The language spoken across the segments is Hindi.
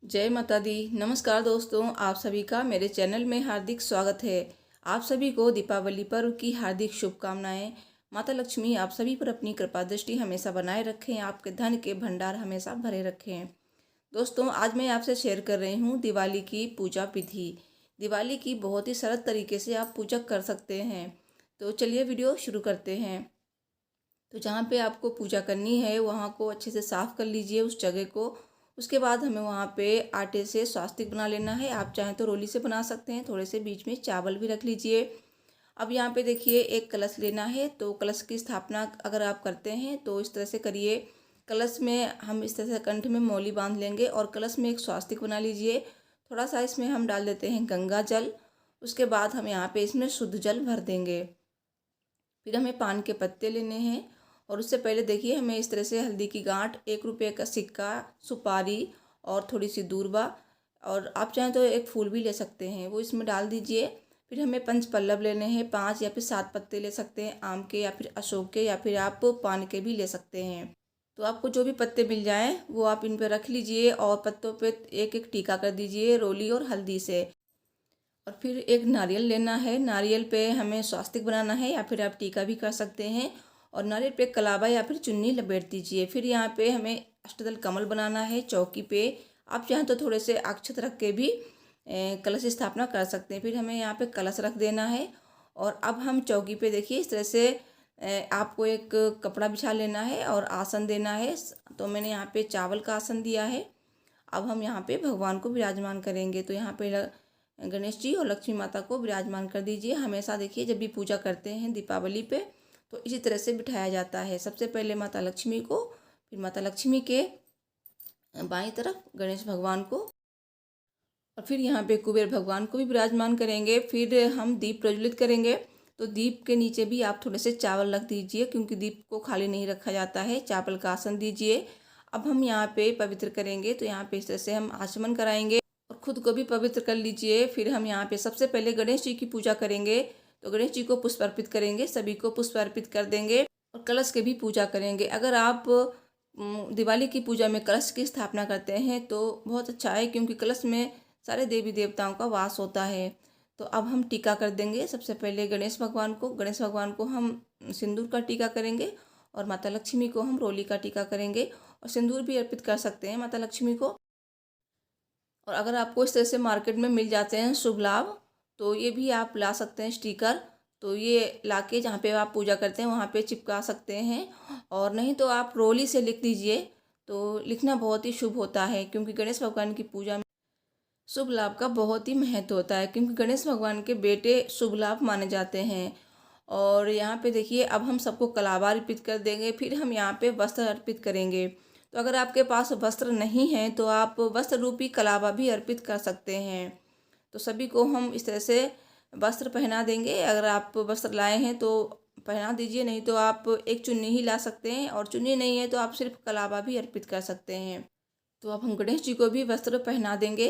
जय माता दी। नमस्कार दोस्तों, आप सभी का मेरे चैनल में हार्दिक स्वागत है। आप सभी को दीपावली पर्व की हार्दिक शुभकामनाएं। माता लक्ष्मी आप सभी पर अपनी कृपा दृष्टि हमेशा बनाए रखें, आपके धन के भंडार हमेशा भरे रखें। दोस्तों, आज मैं आपसे शेयर कर रही हूँ दिवाली की पूजा विधि। दिवाली की बहुत ही सरल तरीके से आप पूजा कर सकते हैं। तो चलिए वीडियो शुरू करते हैं। तो जहाँ पे आपको पूजा करनी है वहाँ को अच्छे से साफ़ कर लीजिए, उस जगह को। उसके बाद हमें वहाँ पे आटे से स्वास्तिक बना लेना है। आप चाहें तो रोली से बना सकते हैं, थोड़े से बीच में चावल भी रख लीजिए। अब यहाँ पे देखिए, एक कलश लेना है। तो कलश की स्थापना अगर आप करते हैं तो इस तरह से करिए। कलश में हम इस तरह से कंठ में मौली बांध लेंगे और कलश में एक स्वास्तिक बना लीजिए। थोड़ा सा इसमें हम डाल देते हैं गंगा जल। उसके बाद हम यहाँ पे इसमें शुद्ध जल भर देंगे। फिर हमें पान के पत्ते लेने हैं और उससे पहले देखिए, हमें इस तरह से हल्दी की गांठ, 1 रुपये का सिक्का, सुपारी और थोड़ी सी दूर्वा, और आप चाहें तो एक फूल भी ले सकते हैं, वो इसमें डाल दीजिए। फिर हमें पंच पल्लव लेने हैं, 5 या फिर 7 पत्ते ले सकते हैं आम के या फिर अशोक के, या फिर आप पान के भी ले सकते हैं। तो आपको जो भी पत्ते मिल जाएं वो आप इन पर रख लीजिए और पत्तों पे एक एक टीका कर दीजिए रोली और हल्दी से। और फिर एक नारियल लेना है। नारियल पे हमें स्वास्तिक बनाना है या फिर आप टीका भी कर सकते हैं। और नारियल पे कलावा या फिर चुन्नी लपेट दीजिए। फिर यहाँ पे हमें अष्टदल कमल बनाना है चौकी पे। आप चाहें तो थोड़े से अक्षत रख के भी कलश स्थापना कर सकते हैं। फिर हमें यहाँ पे कलश रख देना है। और अब हम चौकी पे देखिए, इस तरह से आपको एक कपड़ा बिछा लेना है और आसन देना है। तो मैंने यहाँ पे चावल का आसन दिया है। अब हम यहाँ पे भगवान को विराजमान करेंगे। तो यहाँ पे गणेश जी और लक्ष्मी माता को विराजमान कर दीजिए। हमेशा देखिए, जब भी पूजा करते हैं दीपावली पे तो इसी तरह से बिठाया जाता है। सबसे पहले माता लक्ष्मी को, फिर माता लक्ष्मी के बाईं तरफ गणेश भगवान को, और फिर यहाँ पे कुबेर भगवान को भी विराजमान करेंगे। फिर हम दीप प्रज्वलित करेंगे। तो दीप के नीचे भी आप थोड़े से चावल रख दीजिए, क्योंकि दीप को खाली नहीं रखा जाता है। चावल का आसन दीजिए। अब हम यहाँ पे पवित्र करेंगे। तो यहाँ पे इस तरह से हम आचमन कराएंगे और खुद को भी पवित्र कर लीजिए। फिर हम यहाँ पे सबसे पहले गणेश जी की पूजा करेंगे। तो गणेश जी को पुष्प अर्पित करेंगे, सभी को पुष्प अर्पित कर देंगे और कलश की भी पूजा करेंगे। अगर आप दिवाली की पूजा में कलश की स्थापना करते हैं तो बहुत अच्छा है, क्योंकि कलश में सारे देवी देवताओं का वास होता है। तो अब हम टीका कर देंगे। सबसे पहले गणेश भगवान को हम सिंदूर का टीका करेंगे और माता लक्ष्मी को हम रोली का टीका करेंगे। और सिंदूर भी अर्पित कर सकते हैं माता लक्ष्मी को। और अगर आपको इस तरह से मार्केट में मिल जाते हैं शुभ लाभ, तो ये भी आप ला सकते हैं स्टिकर। तो ये लाके जहाँ पे आप पूजा करते हैं वहाँ पे चिपका सकते हैं। और नहीं तो आप रोली से लिख दीजिए। तो लिखना बहुत ही शुभ होता है, क्योंकि गणेश भगवान की पूजा में शुभ लाभ का बहुत ही महत्व होता है, क्योंकि गणेश भगवान के बेटे शुभ लाभ माने जाते हैं। और यहाँ पे देखिए, अब हम सबको कलावा अर्पित कर देंगे। फिर हम यहाँ पे वस्त्र अर्पित करेंगे। तो अगर आपके पास वस्त्र नहीं है तो आप वस्त्र रूपी कलावा भी अर्पित कर सकते हैं। तो सभी को हम इस तरह से वस्त्र पहना देंगे। अगर आप वस्त्र लाए हैं तो पहना दीजिए, नहीं तो आप एक चुन्नी ही ला सकते हैं, और चुन्नी नहीं है तो आप सिर्फ कलावा भी अर्पित कर सकते हैं। तो अब हम गणेश जी को भी वस्त्र पहना देंगे।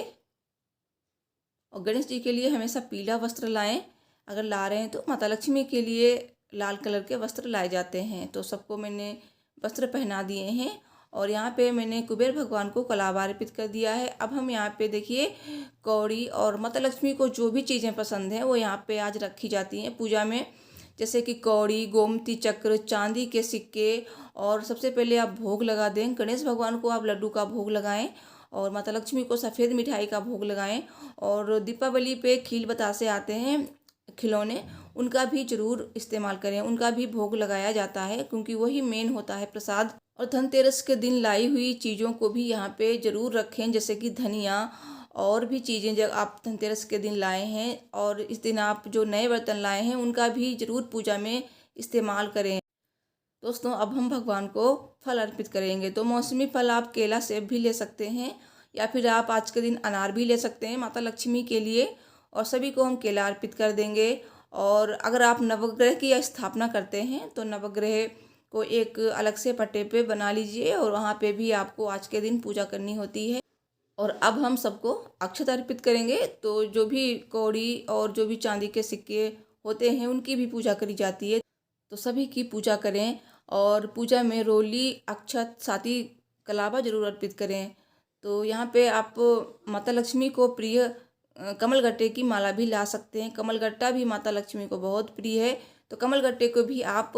और गणेश जी के लिए हमेशा पीला वस्त्र लाएं। अगर ला रहे हैं तो माता लक्ष्मी के लिए लाल कलर के वस्त्र लाए जाते हैं। तो सबको मैंने वस्त्र पहना दिए हैं। और यहाँ पे मैंने कुबेर भगवान को कलावा अर्पित कर दिया है। अब हम यहाँ पे देखिए, कौड़ी और माता लक्ष्मी को जो भी चीज़ें पसंद हैं वो यहाँ पे आज रखी जाती हैं पूजा में। जैसे कि कौड़ी, गोमती चक्र, चांदी के सिक्के। और सबसे पहले आप भोग लगा दें। गणेश भगवान को आप लड्डू का भोग लगाएं और माता लक्ष्मी को सफ़ेद मिठाई का भोग लगाएं। और दीपावली पे खील बतासे आते हैं खिलौने, उनका भी जरूर इस्तेमाल करें। उनका भी भोग लगाया जाता है, क्योंकि वही मेन होता है प्रसाद। और धनतेरस के दिन लाई हुई चीज़ों को भी यहाँ पे ज़रूर रखें, जैसे कि धनिया और भी चीज़ें जब आप धनतेरस के दिन लाए हैं, और इस दिन आप जो नए बर्तन लाए हैं उनका भी ज़रूर पूजा में इस्तेमाल करें। दोस्तों, अब हम भगवान को फल अर्पित करेंगे। तो मौसमी फल आप केला, सेब भी ले सकते हैं, या फिर आप आज के दिन अनार भी ले सकते हैं माता लक्ष्मी के लिए। और सभी को हम केला अर्पित कर देंगे। और अगर आप नवग्रह की स्थापना करते हैं तो नवग्रह को एक अलग से पट्टे पे बना लीजिए, और वहाँ पे भी आपको आज के दिन पूजा करनी होती है। और अब हम सबको अक्षत अर्पित करेंगे। तो जो भी कौड़ी और जो भी चांदी के सिक्के होते हैं उनकी भी पूजा करी जाती है। तो सभी की पूजा करें। और पूजा में रोली, अक्षत, साथ ही कलावा जरूर अर्पित करें। तो यहाँ पे आप माता लक्ष्मी को प्रिय कमलगट्टे की माला भी ला सकते हैं। कमलगट्टा भी माता लक्ष्मी को बहुत प्रिय है, तो कमलगट्टे को भी आप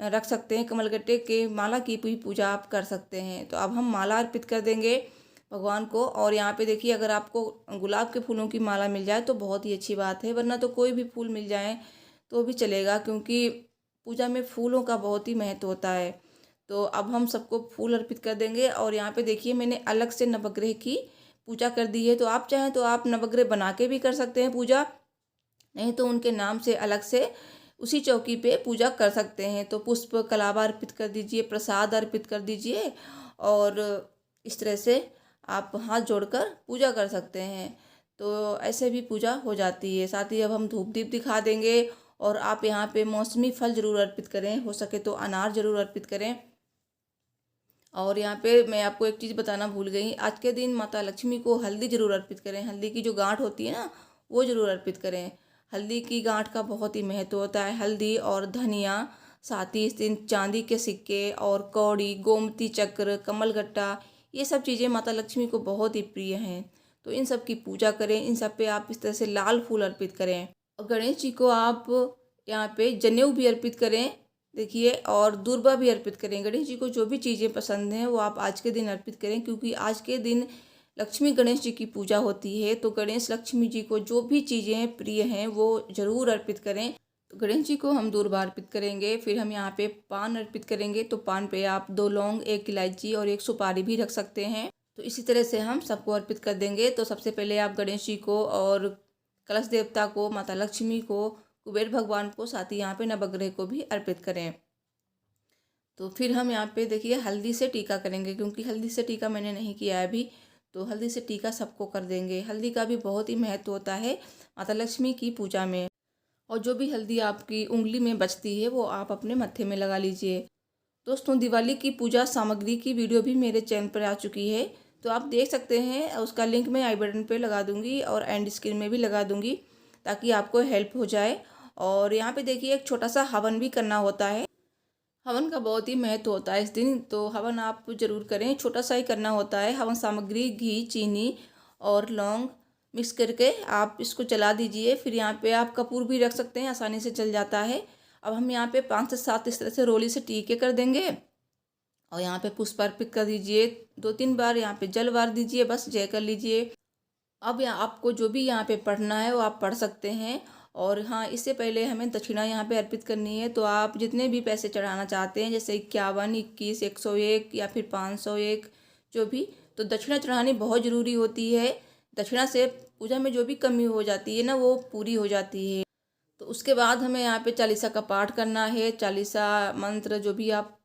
रख सकते हैं। कमलगट्टे के माला की भी पूजा आप कर सकते हैं। तो अब हम माला अर्पित कर देंगे भगवान को। और यहाँ पे देखिए, अगर आपको गुलाब के फूलों की माला मिल जाए तो बहुत ही अच्छी बात है, वरना तो कोई भी फूल मिल जाए तो भी चलेगा, क्योंकि पूजा में फूलों का बहुत ही महत्व होता है। तो अब हम सबको फूल अर्पित कर देंगे। और यहाँ पे देखिए, मैंने अलग से नवग्रह की पूजा कर दी है। तो आप चाहें तो आप नवग्रह बना के भी कर सकते हैं पूजा, नहीं तो उनके नाम से अलग से उसी चौकी पे पूजा कर सकते हैं। तो पुष्प कलावा अर्पित कर दीजिए, प्रसाद अर्पित कर दीजिए, और इस तरह से आप हाथ जोड़कर पूजा कर सकते हैं। तो ऐसे भी पूजा हो जाती है। साथ ही अब हम धूप दीप दिखा देंगे। और आप यहाँ पे मौसमी फल ज़रूर अर्पित करें, हो सके तो अनार ज़रूर अर्पित करें। और यहाँ पे मैं आपको एक चीज़ बताना भूल गई, आज के दिन माता लक्ष्मी को हल्दी ज़रूर अर्पित करें। हल्दी की जो गांठ होती है ना, वो ज़रूर अर्पित करें। हल्दी की गांठ का बहुत ही महत्व होता है। हल्दी और धनिया, साथ ही इस दिन चांदी के सिक्के और कौड़ी, गोमती चक्र, कमलगट्टा, ये सब चीज़ें माता लक्ष्मी को बहुत ही प्रिय हैं। तो इन सब की पूजा करें। इन सब पे आप इस तरह से लाल फूल अर्पित करें। और गणेश जी को आप यहाँ पे जनेऊ भी अर्पित करें, देखिए, और दूर्बा भी अर्पित करें। गणेश जी को जो भी चीज़ें पसंद हैं वो आप आज के दिन अर्पित करें, क्योंकि आज के दिन लक्ष्मी गणेश जी की पूजा होती है। तो गणेश लक्ष्मी जी को जो भी चीज़ें प्रिय हैं वो ज़रूर अर्पित करें। तो गणेश जी को हम दूर्बा अर्पित करेंगे। फिर हम यहाँ पे पान अर्पित करेंगे। तो पान पे आप 2 लौंग, 1 इलायची और 1 सुपारी भी रख सकते हैं। तो इसी तरह से हम सबको अर्पित कर देंगे। तो सबसे पहले आप गणेश जी को, और कलश देवता को, माता लक्ष्मी को, कुबेर भगवान को, साथ ही यहाँ पे नवग्रह को भी अर्पित करें। तो फिर हम यहाँ पे देखिए हल्दी से टीका करेंगे, क्योंकि हल्दी से टीका मैंने नहीं किया है अभी। तो हल्दी से टीका सबको कर देंगे। हल्दी का भी बहुत ही महत्व होता है माता लक्ष्मी की पूजा में। और जो भी हल्दी आपकी उंगली में बचती है वो आप अपने मत्थे में लगा लीजिए। दोस्तों, दिवाली की पूजा सामग्री की वीडियो भी मेरे चैनल पर आ चुकी है, तो आप देख सकते हैं। उसका लिंक मैं आई बटन पे लगा दूंगी और एंड स्क्रीन में भी लगा दूंगी, ताकि आपको हेल्प हो जाए। और यहाँ पे देखिए, एक छोटा सा हवन भी करना होता है। हवन का बहुत ही महत्व होता है इस दिन, तो हवन आप ज़रूर करें। छोटा सा ही करना होता है। हवन सामग्री घी, चीनी और लौंग मिक्स करके आप इसको जला दीजिए। फिर यहाँ पे आप कपूर भी रख सकते हैं, आसानी से जल जाता है। अब हम यहाँ पे 5 से 7 इस तरह से रोली से टीके कर देंगे। और यहाँ पे पुष्प अर्पित कर दीजिए। 2-3 बार यहाँ पे जल वार दीजिए, बस जय कर लीजिए। अब यहाँ आपको जो भी यहाँ पे पढ़ना है वो आप पढ़ सकते हैं। और हाँ, इससे पहले हमें दक्षिणा यहाँ पे अर्पित करनी है। तो आप जितने भी पैसे चढ़ाना चाहते हैं, जैसे 51, 21, 101 या फिर 501, जो भी, तो दक्षिणा चढ़ानी बहुत ज़रूरी होती है। दक्षिणा से पूजा में जो भी कमी हो जाती है ना, वो पूरी हो जाती है। तो उसके बाद हमें यहाँ पे चालीसा का पाठ करना है। चालीसा मंत्र जो भी आप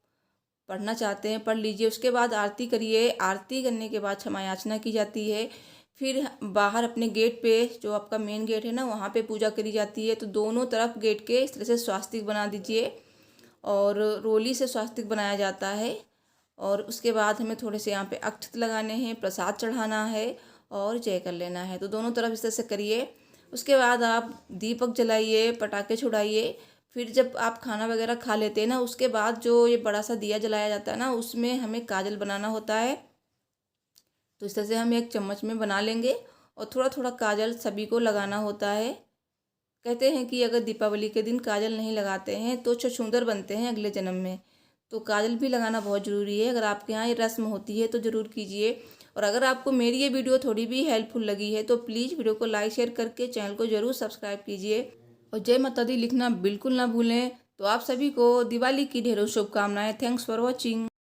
पढ़ना चाहते हैं पढ़ लीजिए। उसके बाद आरती करिए। आरती करने के बाद क्षमा याचना की जाती है। फिर बाहर अपने गेट पे, जो आपका मेन गेट है ना, वहाँ पे पूजा करी जाती है। तो दोनों तरफ गेट के इस तरह से स्वास्तिक बना दीजिए, और रोली से स्वास्तिक बनाया जाता है। और उसके बाद हमें थोड़े से यहाँ पे अक्षत लगाने हैं, प्रसाद चढ़ाना है और जय कर लेना है। तो दोनों तरफ इस तरह से करिए। उसके बाद आप दीपक जलाइए, पटाखे छुड़ाइए। फिर जब आप खाना वगैरह खा लेते हैं ना, उसके बाद जो ये बड़ा सा दिया जलाया जाता है ना, उसमें हमें काजल बनाना होता है। तो इस तरह से हम एक चम्मच में बना लेंगे, और थोड़ा थोड़ा काजल सभी को लगाना होता है। कहते हैं कि अगर दीपावली के दिन काजल नहीं लगाते हैं तो छछूंदर बनते हैं अगले जन्म में। तो काजल भी लगाना बहुत ज़रूरी है। अगर आपके यहाँ ये रस्म होती है तो ज़रूर कीजिए। और अगर आपको मेरी ये वीडियो थोड़ी भी हेल्पफुल लगी है तो प्लीज़ वीडियो को लाइक शेयर करके चैनल को ज़रूर सब्सक्राइब कीजिए। और जय माता दी लिखना बिल्कुल ना भूलें। तो आप सभी को दिवाली की ढेरों शुभकामनाएं। Thanks for watching.